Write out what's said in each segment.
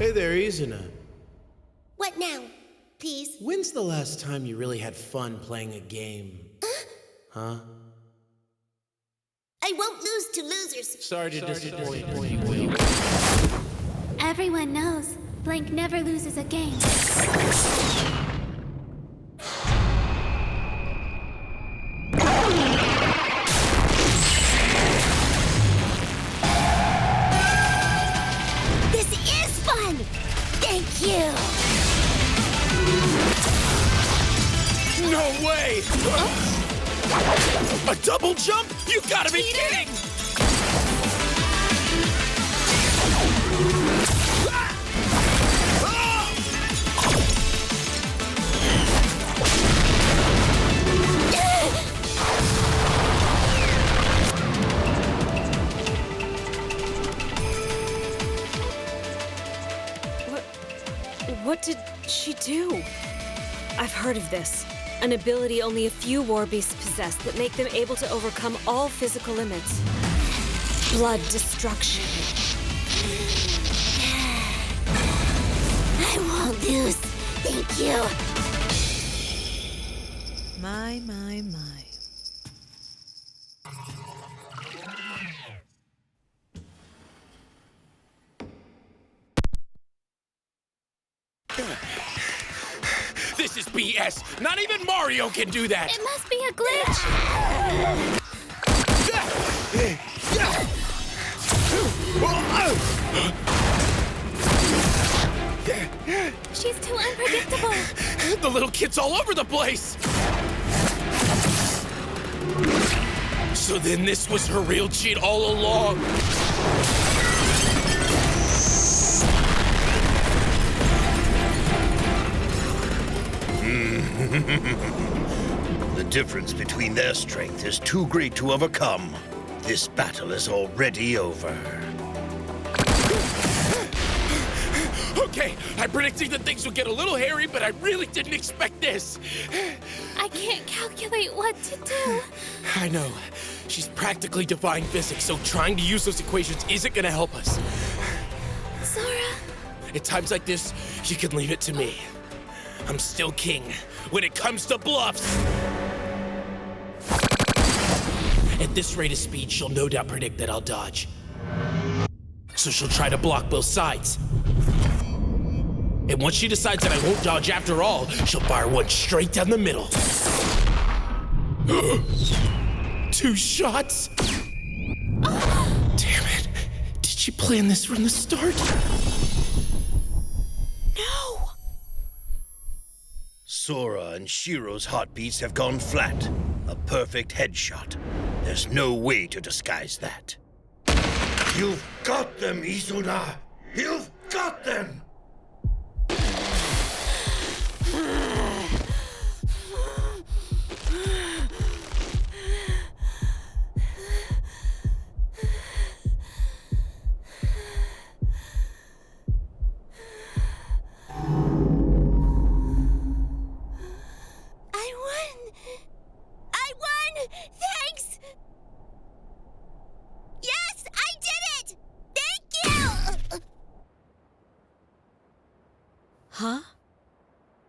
Hey there, Izuna. What now? Please? When's the last time you really had fun playing a game? Huh? I won't lose to losers. Sorry to disappoint you, Will. Everyone knows Blank never loses a game. This is fun! Thank you! No way! A double jump? You gotta be kidding! What did she do? I've heard of this. An ability only a few war beasts possess that make them able to overcome all physical limits. Blood destruction. I won't lose. Thank you. My. This is BS! Not even Mario can do that! It must be a glitch. She's too unpredictable. The little kid's all over the place! So then this was her real cheat all along! The difference between their strength is too great to overcome. This battle is already over. Okay, I predicted that things would get a little hairy, but I really didn't expect this. I can't calculate what to do. I know. She's practically defying physics, so trying to use those equations isn't gonna help us. Sora, At times like this, you can leave it to me. I'm still king when it comes to bluffs. At this rate of speed, she'll no doubt predict that I'll dodge. So she'll try to block both sides. And once she decides that I won't dodge after all, she'll fire one straight down the middle. 2 shots? Damn it. Did she plan this from the start? No! Sora and Shiro's heartbeats have gone flat. A perfect headshot. There's no way to disguise that. You've got them, Izuna! You've got them! I won! Thanks! Yes, I did it! Thank you! Huh?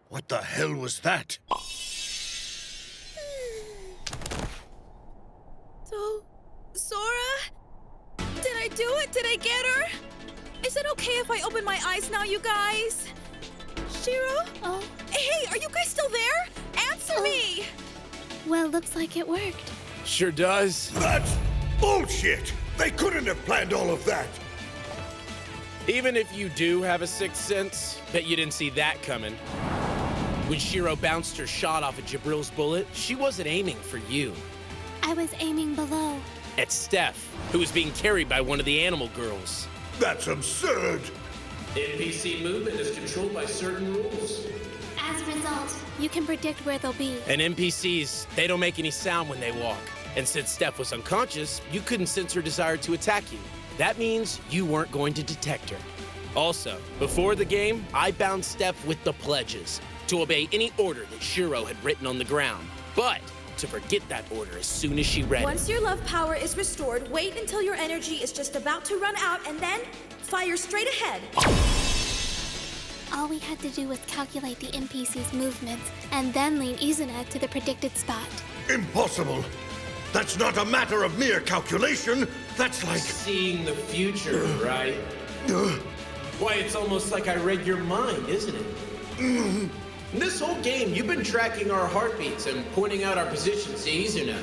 What the hell was that? So, Sora? Did I do it? Did I get her? Is it okay if I open my eyes now, you guys? Shiro? oh, Hey, are you guys still there? Answer me! well, looks like it worked. Sure does. That's bullshit! They couldn't have planned all of that! Even if you do have a sixth sense, bet you didn't see that coming. When Shiro bounced her shot off of Jibril's bullet, she wasn't aiming for you. I was aiming below. At Steph, who was being carried by one of the animal girls. That's absurd! NPC movement is controlled by certain rules. As a result, you can predict where they'll be. And NPCs, they don't make any sound when they walk. And since Steph was unconscious, you couldn't sense her desire to attack you. That means you weren't going to detect her. Also, before the game, I bound Steph with the pledges to obey any order that Shiro had written on the ground, but to forget that order as soon as she read it. Once your love power is restored, wait until your energy is just about to run out and then fire straight ahead. all we had to do was calculate the NPC's movements and then lead Izuna to the predicted spot. Impossible! That's not a matter of mere calculation. That's like... Seeing the future, right? Why, it's almost like I read your mind, isn't it? This whole game, you've been tracking our heartbeats and pointing out our positions to Izuna.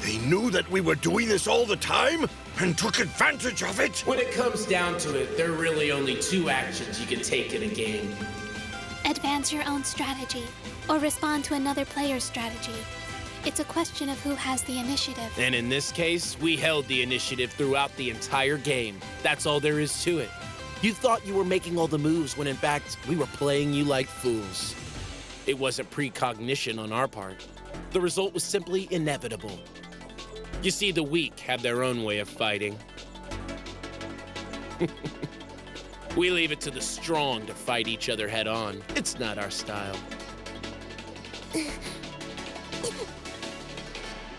They knew that we were doing this all the time and took advantage of it? When it comes down to it, there are really only two actions you can take in a game. Advance your own strategy, or respond to another player's strategy. It's a question of who has the initiative. And in this case, we held the initiative throughout the entire game. That's all there is to it. You thought you were making all the moves when in fact, we were playing you like fools. It wasn't precognition on our part. The result was simply inevitable. You see, the weak have their own way of fighting. We leave it to the strong to fight each other head on. It's not our style.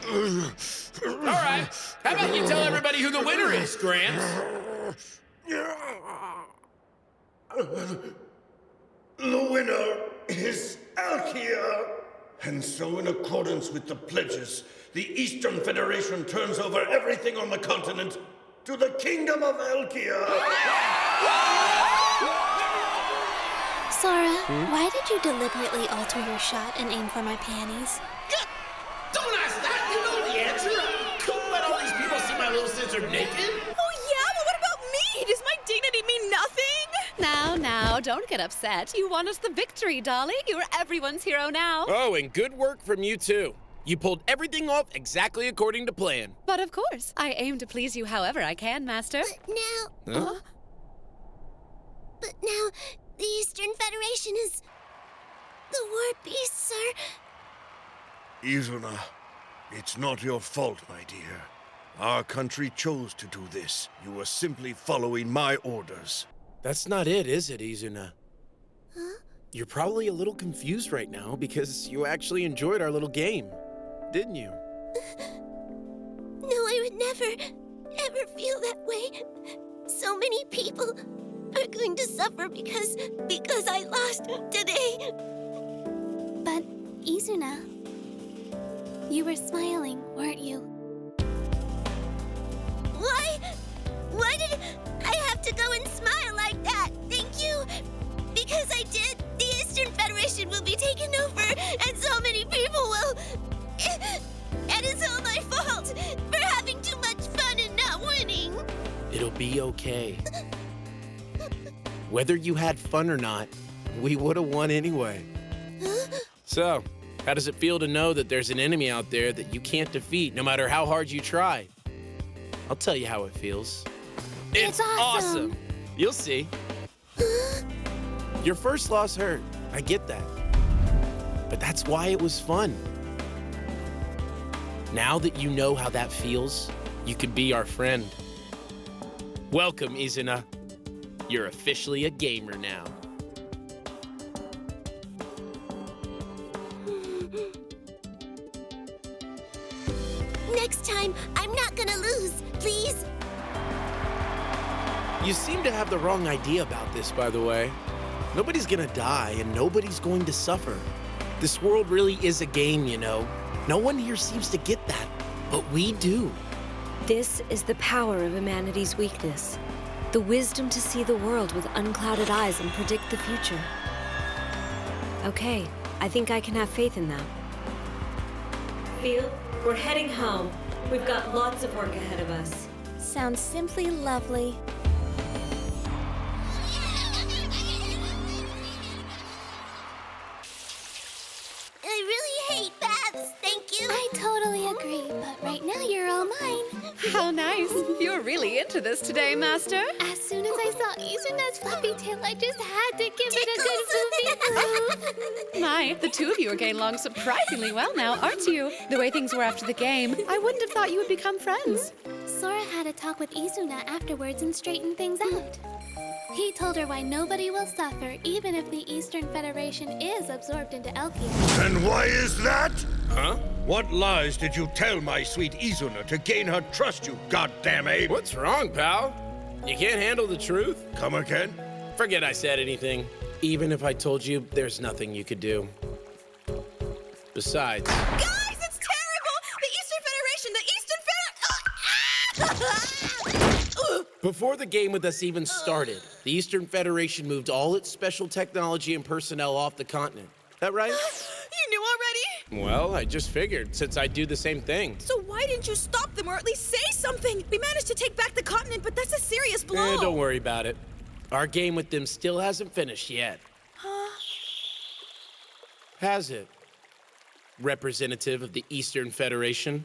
All right, how about you tell everybody who the winner is, Gramps? The winner is Alkia. And so, in accordance with the pledges, the Eastern Federation turns over everything on the continent to the Kingdom of Alkia. Sora, why did you deliberately alter your shot and aim for my panties? Don't ask that! You know the answer! Couldn't let all these people see my little sister naked? Oh yeah, but what about me? Does my dignity mean nothing? Now, don't get upset. You won us the victory, Dolly. You're everyone's hero now. Oh, and good work from you too. You pulled everything off exactly according to plan. But of course, I aim to please you however I can, Master. But now, the Eastern Federation is... The War Beasts are... Izuna, it's not your fault, my dear. Our country chose to do this. You were simply following my orders. That's not it, is it, Izuna? Huh? You're probably a little confused right now because you actually enjoyed our little game, didn't you? No, I would never, ever feel that way. So many people are going to suffer because I lost today. But, Izuna, you were smiling, weren't you? Why did I have to go and smile like that? Thank you. Because I did, the Eastern Federation will be taken over, and so many people will... And it's all my fault for having too much fun and not winning. It'll be okay. Whether you had fun or not, we would have won anyway. So, how does it feel to know that there's an enemy out there that you can't defeat no matter how hard you try? I'll tell you how it feels. It's awesome. You'll see. Your first loss hurt. I get that. But that's why it was fun. Now that you know how that feels, you can be our friend. Welcome, Izuna. You're officially a gamer now. Next time, I'm not gonna lose, please. You seem to have the wrong idea about this, by the way. Nobody's gonna die, and nobody's going to suffer. This world really is a game, you know. No one here seems to get that, but we do. This is the power of humanity's weakness. The wisdom to see the world with unclouded eyes and predict the future. Okay, I think I can have faith in that. Feel, we're heading home. We've got lots of work ahead of us. Sounds simply lovely. I really hate baths, thank you. I totally agree, but right now you're all mine. How nice. You're really into this today, Master. As soon as I saw Izuna's fluffy tail, I just had to give it a good poopy. My, the two of you are getting along surprisingly well now, aren't you? The way things were after the game, I wouldn't have thought you would become friends. Sora had a talk with Izuna afterwards and straightened things out. He told her why nobody will suffer, even if the Eastern Federation is absorbed into Elkia. And why is that? Huh? What lies did you tell my sweet Izuna to gain her trust, you goddamn ape? What's wrong, pal? You can't handle the truth? Come again? Forget I said anything. Even if I told you, there's nothing you could do. Besides, Guys, it's terrible! The Eastern Federation! before the game with us even started, the Eastern Federation moved all its special technology and personnel off the continent. That right? You knew already? Well, I just figured, since I do the same thing. So why didn't you stop them or at least say something? We managed to take back the continent, but that's a serious blow. Don't worry about it. Our game with them still hasn't finished yet. Has it? Representative of the Eastern Federation?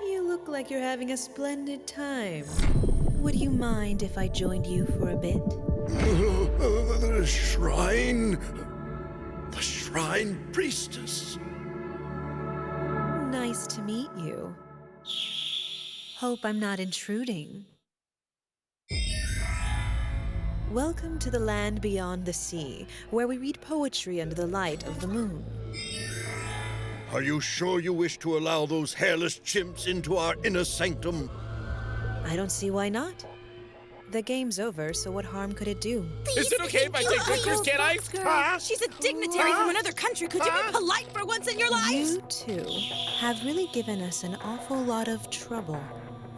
You look like you're having a splendid time. Would you mind if I joined you for a bit? The shrine. The shrine priestess. Nice to meet you. Hope I'm not intruding. Welcome to the land beyond the sea, where we read poetry under the light of the moon. Are you sure you wish to allow those hairless chimps into our inner sanctum? I don't see why not. The game's over, so what harm could it do? Is it okay if I take pictures, can I? Huh? She's a dignitary from another country. Could you be polite for once in your life? You two have really given us an awful lot of trouble.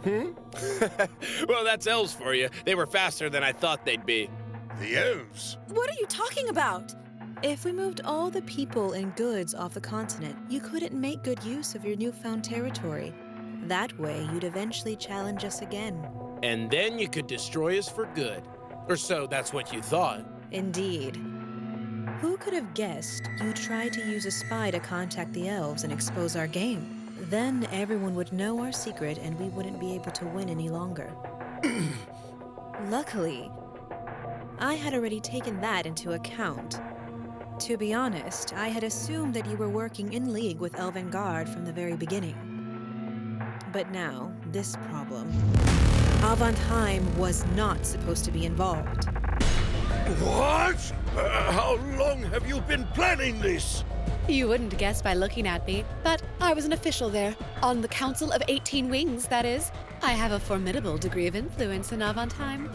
Well, that's elves for you. They were faster than I thought they'd be. The elves? What are you talking about? If we moved all the people and goods off the continent, you couldn't make good use of your newfound territory. That way, you'd eventually challenge us again. And then you could destroy us for good. Or so that's what you thought. Indeed. Who could have guessed you'd try to use a spy to contact the elves and expose our game? Then everyone would know our secret and we wouldn't be able to win any longer. Luckily, I had already taken that into account. To be honest, I had assumed that you were working in league with Elvengard from the very beginning. But now, this problem. Avantheim was not supposed to be involved. What? How long have you been planning this? You wouldn't guess by looking at me, but I was an official there. On the Council of 18 Wings, that is. I have a formidable degree of influence in Avantheim.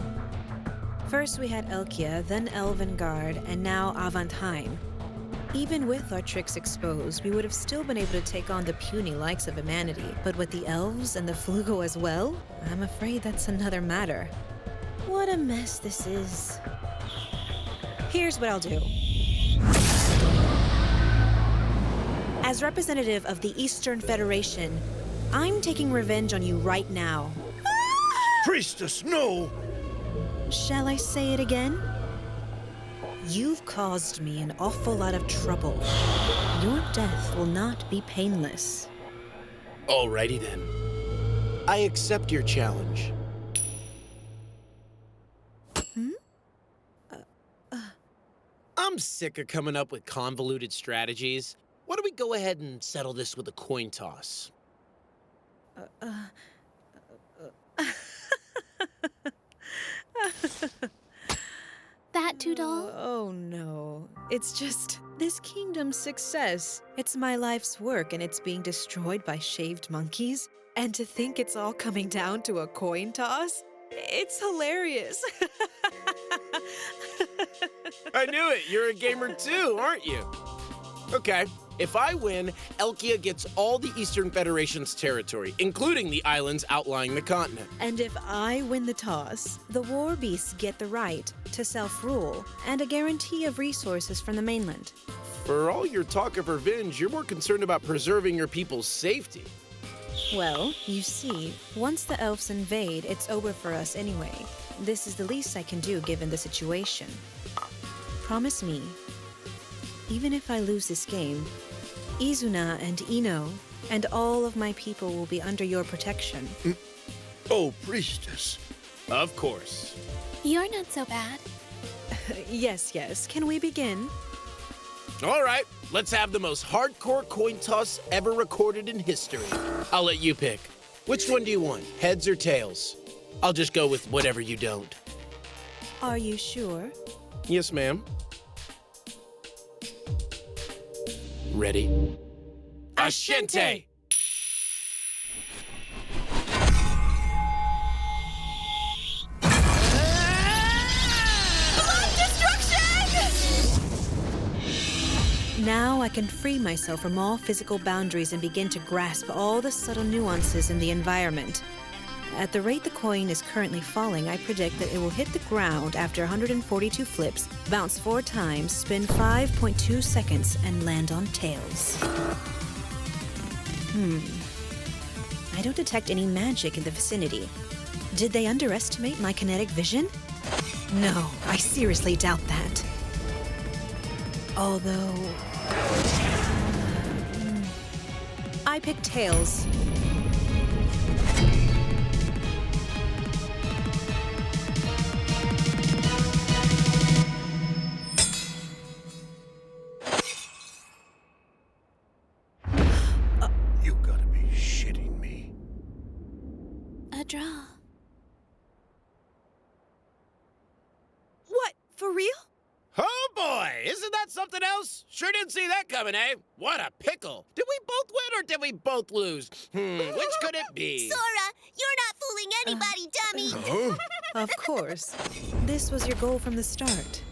First we had Elkia, then Elvengard, and now Avantheim. Even with our tricks exposed, we would have still been able to take on the puny likes of humanity. But with the elves and the Flugo as well, I'm afraid that's another matter. What a mess this is. Here's what I'll do. As representative of the Eastern Federation, I'm taking revenge on you right now. Priestess, no! Shall I say it again? You've caused me an awful lot of trouble. Your death will not be painless. Alrighty then. I accept your challenge. I'm sick of coming up with convoluted strategies. Why don't we go ahead and settle this with a coin toss? That Toodle? Oh no. It's just this kingdom's success. It's my life's work and it's being destroyed by shaved monkeys. And to think it's all coming down to a coin toss? It's hilarious. I knew it. You're a gamer too, aren't you? Okay. If I win, Elkia gets all the Eastern Federation's territory, including the islands outlying the continent. And if I win the toss, the war beasts get the right to self-rule and a guarantee of resources from the mainland. For all your talk of revenge, you're more concerned about preserving your people's safety. Well, you see, once the elves invade, it's over for us anyway. This is the least I can do given the situation. Promise me, even if I lose this game, Izuna and Ino and all of my people will be under your protection. Oh, priestess. Of course. You're not so bad. Yes. Can we begin? All right, let's have the most hardcore coin toss ever recorded in history. I'll let you pick. Which one do you want, heads or tails? I'll just go with whatever you don't. Are you sure? Yes, ma'am. Ready? Ashente! Now I can free myself from all physical boundaries and begin to grasp all the subtle nuances in the environment. At the rate the coin is currently falling, I predict that it will hit the ground after 142 flips, bounce 4 times, spin 5.2 seconds, and land on tails. I don't detect any magic in the vicinity. Did they underestimate my kinetic vision? No, I seriously doubt that. Although... I pick tails. You gotta be shitting me. A draw. What? For real? Oh boy, isn't that something else? Sure didn't see that coming, eh? What a pickle. Did we both win or did we both lose? Which could it be? Sora, you're not fooling anybody, dummy. Of course. This was your goal from the start.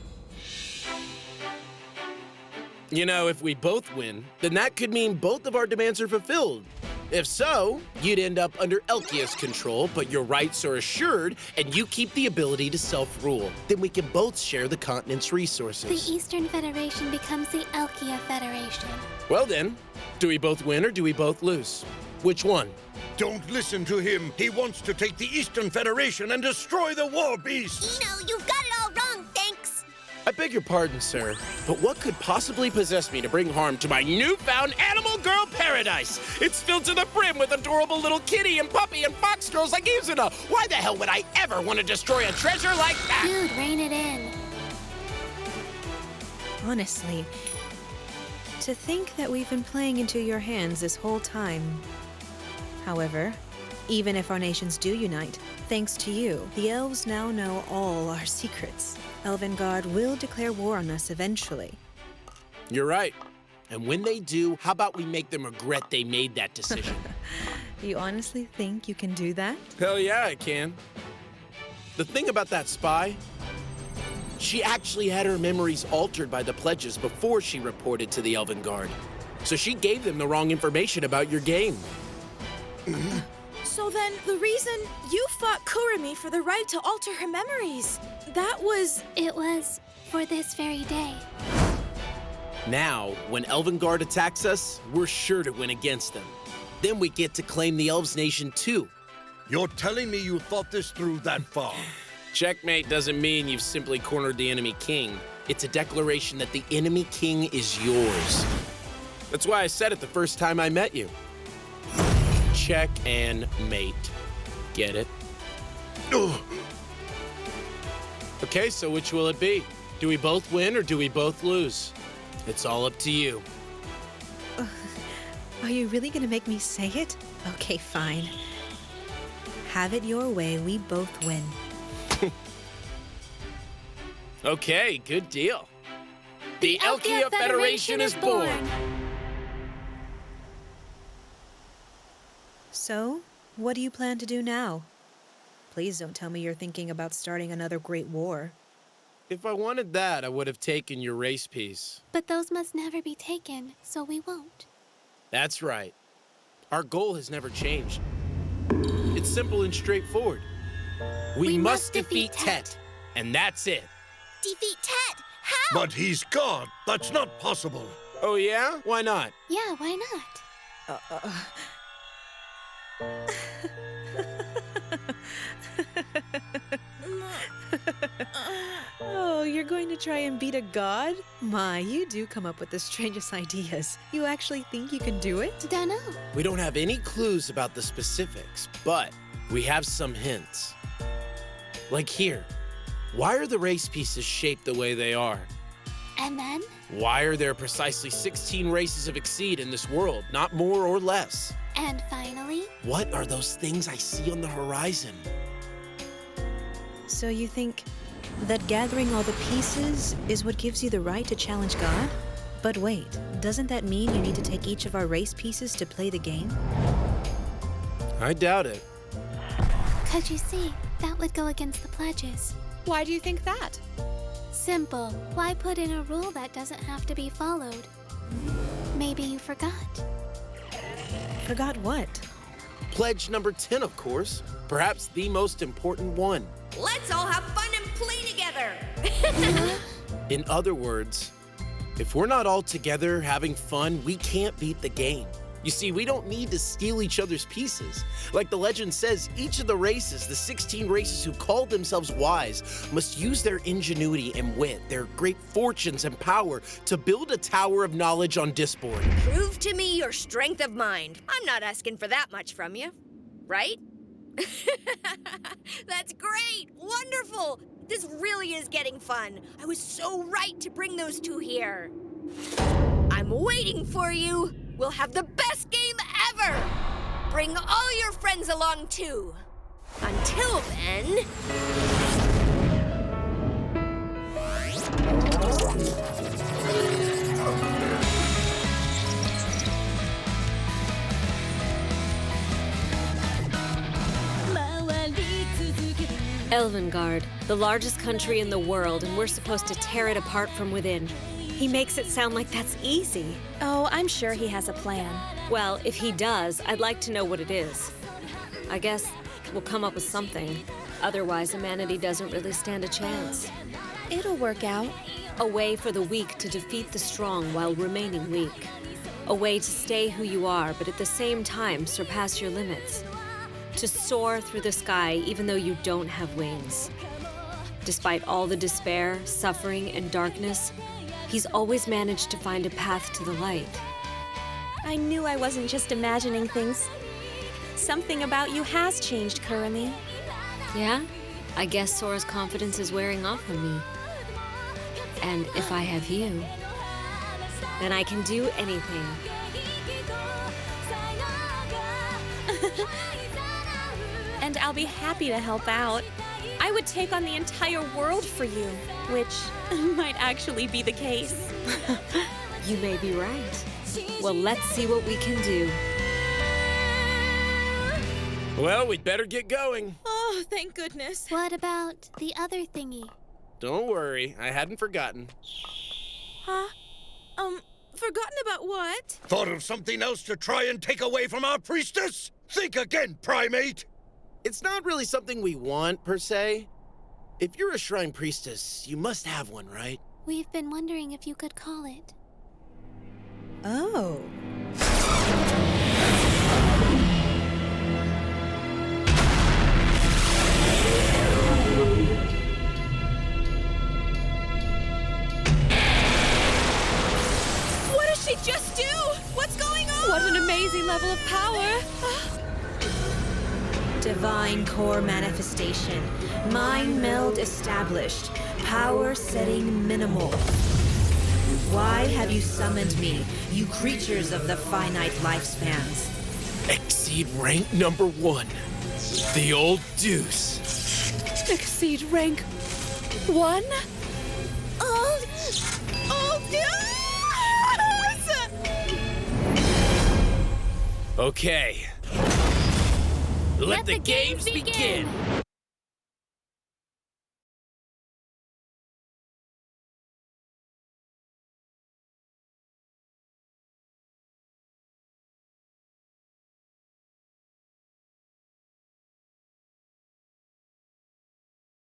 You know, if we both win, then that could mean both of our demands are fulfilled. If so, you'd end up under Elkia's control, but your rights are assured, and you keep the ability to self-rule. Then we can both share the continent's The resources. Eastern Federation becomes the Elkia Federation. Well then, do we both win or do we both lose? Which one? Don't listen to him. He wants to take the Eastern Federation and destroy the War Beasts. You've got it all wrong, thanks. I beg your pardon, sir, but what could possibly possess me to bring harm to my newfound animal girl paradise? It's filled to the brim with adorable little kitty and puppy and fox girls like Izuna. Why the hell would I ever want to destroy a treasure like that? Dude, rein it in. Honestly, to think that we've been playing into your hands this whole time. However, even if our nations do unite, thanks to you, the elves now know all our secrets. Elvengard will declare war on us eventually. You're right. And when they do, how about we make them regret they made that decision? You honestly think you can do that? Hell yeah, I can. The thing about that spy, she actually had her memories altered by the pledges before she reported to the Elvengard. So she gave them the wrong information about your game. So then, the reason you fought Kurumi for the right to alter her memories, that was... It was for this very day. Now, when Elvengard attacks us, we're sure to win against them. Then we get to claim the Elves Nation too. You're telling me you thought this through that far? Checkmate doesn't mean you've simply cornered the enemy king. It's a declaration that the enemy king is yours. That's why I said it the first time I met you. Check and mate. Get it? Okay, so which will it be? Do we both win or do we both lose? It's all up to you. Are you really gonna make me say it? Okay, fine. Have it your way, we both win. Okay, good deal. The Elkia Federation is born! So, what do you plan to do now? Please don't tell me you're thinking about starting another great war. If I wanted that, I would have taken your race piece. But those must never be taken, so we won't. That's right. Our goal has never changed. It's simple and straightforward. We must defeat Tet, and that's it. Defeat Tet? How? But he's God. That's not possible. Oh yeah? Why not? Yeah, why not? Oh, you're going to try and beat a god? My, you do come up with the strangest ideas. You actually think you can do it? Dunno. We don't have any clues about the specifics, but we have some hints. Like here. Why are the race pieces shaped the way they are? And then? Why are there precisely 16 races of Exceed in this world, not more or less? And finally? What are those things I see on the horizon? So you think that gathering all the pieces is what gives you the right to challenge God? But wait, doesn't that mean you need to take each of our race pieces to play the game? I doubt it. 'Cause you see, that would go against the pledges. Why do you think that? Simple. Why put in a rule that doesn't have to be followed? Maybe you forgot. Forgot what? Pledge number 10, of course. Perhaps the most important one. Let's all have fun and play together. In other words, if we're not all together having fun, we can't beat the game. You see, we don't need to steal each other's pieces. Like the legend says, each of the races, the 16 races who called themselves wise, must use their ingenuity and wit, their great fortunes and power to build a tower of knowledge on Disboard. Prove to me your strength of mind. I'm not asking for that much from you, right? That's great! Wonderful! This really is getting fun. I was so right to bring those two here. I'm waiting for you. We'll have the best game ever! Bring all your friends along, too. Until then... Elvengard, the largest country in the world, and we're supposed to tear it apart from within. He makes it sound like that's easy. Oh, I'm sure he has a plan. Well, if he does, I'd like to know what it is. I guess we'll come up with something. Otherwise, humanity doesn't really stand a chance. It'll work out. A way for the weak to defeat the strong while remaining weak. A way to stay who you are, but at the same time surpass your limits. To soar through the sky even though you don't have wings. Despite all the despair, suffering, and darkness, he's always managed to find a path to the light. I knew I wasn't just imagining things. Something about you has changed, Kurumi. Yeah? I guess Sora's confidence is wearing off on me. And if I have you, then I can do anything. And I'll be happy to help out. I would take on the entire world for you, which might actually be the case. You may be right. Well, let's see what we can do. Well, we'd better get going. Oh, thank goodness. What about the other thingy? Don't worry, I hadn't forgotten. Huh? Forgotten about what? Thought of something else to try and take away from our priestess? Think again, primate! It's not really something we want, per se. If you're a shrine priestess, you must have one, right? We've been wondering if you could call it. Oh. What did she just do? What's going on? What an amazing level of power! Divine core manifestation. Mind meld established. Power setting minimal. Why have you summoned me, you creatures of the finite lifespans? Exceed rank number 1. The old deuce. Exceed rank 1? Okay. Let the games begin!